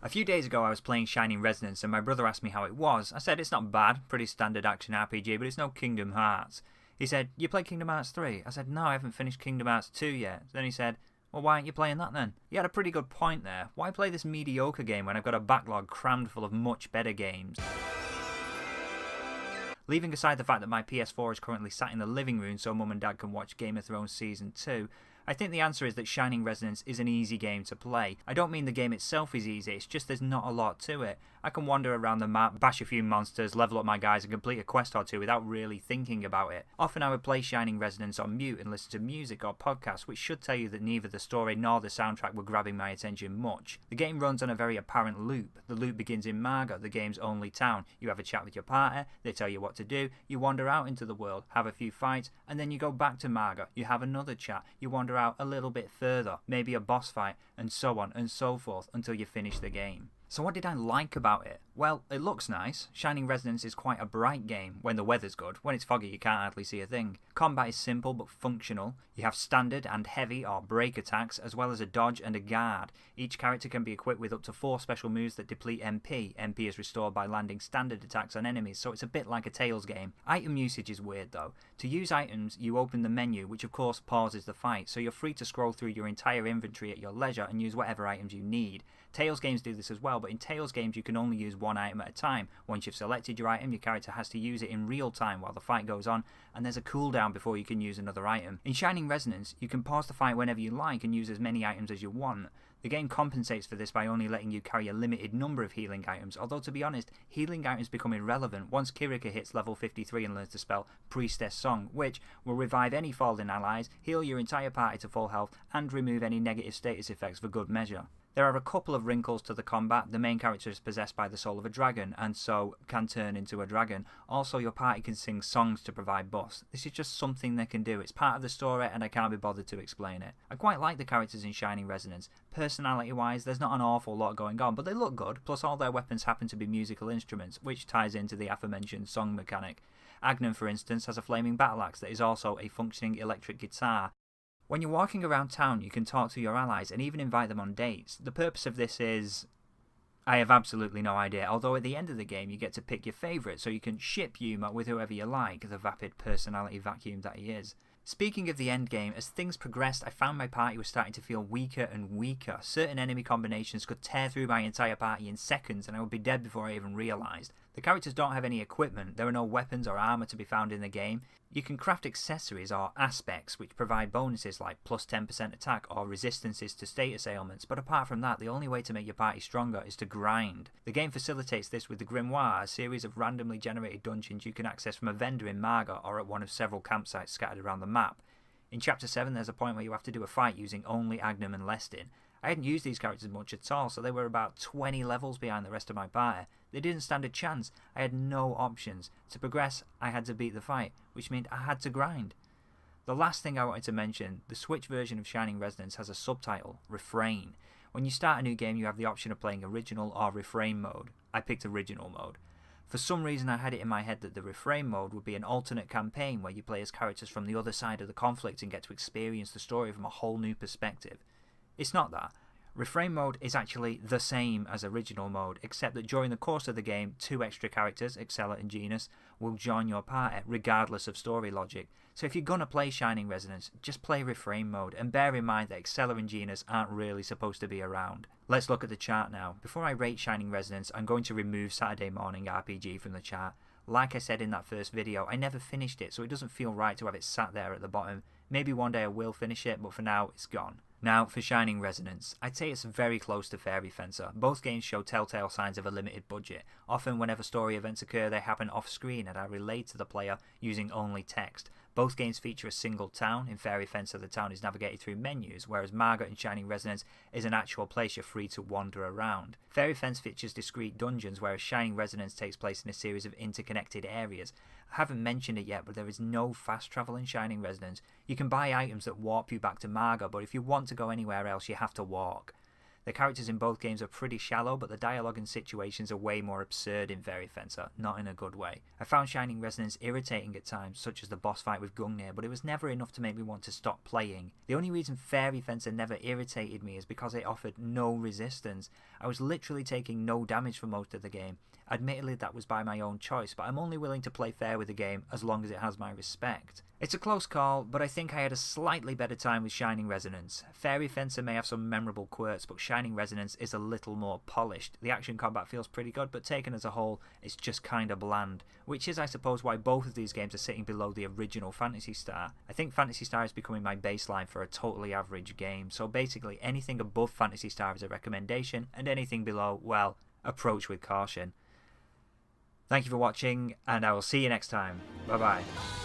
A few days ago I was playing Shining Resonance and my brother asked me how it was. I said it's not bad, pretty standard action RPG, but it's no Kingdom Hearts. He said, you play Kingdom Hearts 3? I said, no, I haven't finished Kingdom Hearts 2 yet. Then he said, well, why aren't you playing that then? He had a pretty good point there. Why play this mediocre game when I've got a backlog crammed full of much better games? Leaving aside the fact that my PS4 is currently sat in the living room so mum and dad can watch Game of Thrones Season 2, I think the answer is that Shining Resonance is an easy game to play. I don't mean the game itself is easy, it's just there's not a lot to it. I can wander around the map, bash a few monsters, level up my guys and complete a quest or two without really thinking about it. Often I would play Shining Resonance on mute and listen to music or podcasts, which should tell you that neither the story nor the soundtrack were grabbing my attention much. The game runs on a very apparent loop. The loop begins in Marga, the game's only town. You have a chat with your party, they tell you what to do, you wander out into the world, have a few fights, and then you go back to Marga, you have another chat, you wander out a little bit further, maybe a boss fight, and so on and so forth until you finish the game. So what did I like about it? Well, it looks nice. Shining Resonance is quite a bright game when the weather's good. When it's foggy you can't hardly see a thing. Combat is simple but functional. You have standard and heavy or break attacks as well as a dodge and a guard. Each character can be equipped with up to 4 special moves that deplete MP. MP is restored by landing standard attacks on enemies, so it's a bit like a Tales game. Item usage is weird though. To use items you open the menu, which of course pauses the fight, so you're free to scroll through your entire inventory at your leisure and use whatever items you need. Tales games do this as well, but in Tales games you can only use one item at a time. Once you've selected your item, your character has to use it in real time while the fight goes on, and there's a cooldown before you can use another item. In Shining Resonance, you can pause the fight whenever you like and use as many items as you want. The game compensates for this by only letting you carry a limited number of healing items, although to be honest, healing items become irrelevant once Kirika hits level 53 and learns the spell Priestess Song, which will revive any fallen allies, heal your entire party to full health, and remove any negative status effects for good measure. There are a couple of wrinkles to the combat. The main character is possessed by the soul of a dragon, and so can turn into a dragon. Also, your party can sing songs to provide buffs. This is just something they can do. It's part of the story, and I can't be bothered to explain it. I quite like the characters in Shining Resonance. Personality-wise, there's not an awful lot going on, but they look good, plus all their weapons happen to be musical instruments, which ties into the aforementioned song mechanic. Agnan, for instance, has a flaming battle axe that is also a functioning electric guitar. When you're walking around town, you can talk to your allies and even invite them on dates. The purpose of this is... I have absolutely no idea, although at the end of the game you get to pick your favourite, so you can ship Yuma with whoever you like, the vapid personality vacuum that he is. Speaking of the end game, as things progressed I found my party was starting to feel weaker and weaker. Certain enemy combinations could tear through my entire party in seconds and I would be dead before I even realised. The characters don't have any equipment, there are no weapons or armour to be found in the game. You can craft accessories or aspects which provide bonuses like plus 10% attack or resistances to status ailments, but apart from that the only way to make your party stronger is to grind. The game facilitates this with the Grimoire, a series of randomly generated dungeons you can access from a vendor in Marga or at one of several campsites scattered around the map. In Chapter 7 there's a point where you have to do a fight using only Agnan and Lestin. I hadn't used these characters much at all, so they were about 20 levels behind the rest of my party. They didn't stand a chance. I had no options. To progress, I had to beat the fight, which meant I had to grind. The last thing I wanted to mention, the Switch version of Shining Resonance has a subtitle, Refrain. When you start a new game, you have the option of playing Original or Refrain mode. I picked Original mode. For some reason I had it in my head that the Refrain mode would be an alternate campaign where you play as characters from the other side of the conflict and get to experience the story from a whole new perspective. It's not that. Refrain mode is actually the same as original mode, except that during the course of the game, 2 extra characters, Excella and Genus, will join your party, regardless of story logic. So if you're gonna play Shining Resonance, just play Refrain mode, and bear in mind that Excella and Genus aren't really supposed to be around. Let's look at the chart now. Before I rate Shining Resonance, I'm going to remove Saturday Morning RPG from the chart. Like I said in that first video, I never finished it, so it doesn't feel right to have it sat there at the bottom. Maybe one day I will finish it, but for now, it's gone. Now, for Shining Resonance, I'd say it's very close to Fairy Fencer. Both games show telltale signs of a limited budget. Often whenever story events occur, they happen off-screen and are relayed to the player using only text. Both games feature a single town. In Fairy Fencer, the town is navigated through menus, whereas Marga in Shining Resonance is an actual place you're free to wander around. Fairy Fence features discrete dungeons, whereas Shining Resonance takes place in a series of interconnected areas. I haven't mentioned it yet, but there is no fast travel in Shining Resonance. You can buy items that warp you back to Marga, but if you want to go anywhere else, you have to walk. The characters in both games are pretty shallow, but the dialogue and situations are way more absurd in Fairy Fencer, not in a good way. I found Shining Resonance irritating at times, such as the boss fight with Gungnir, but it was never enough to make me want to stop playing. The only reason Fairy Fencer never irritated me is because it offered no resistance. I was literally taking no damage for most of the game. Admittedly, that was by my own choice, but I'm only willing to play fair with the game as long as it has my respect. It's a close call, but I think I had a slightly better time with Shining Resonance. Fairy Fencer may have some memorable quirks, but Shining Resonance is a little more polished. The action combat feels pretty good, but taken as a whole, it's just kinda bland, which is, I suppose, why both of these games are sitting below the original Phantasy Star. I think Phantasy Star is becoming my baseline for a totally average game, so basically anything above Phantasy Star is a recommendation, and anything below, well, approach with caution. Thank you for watching, and I will see you next time. Bye bye.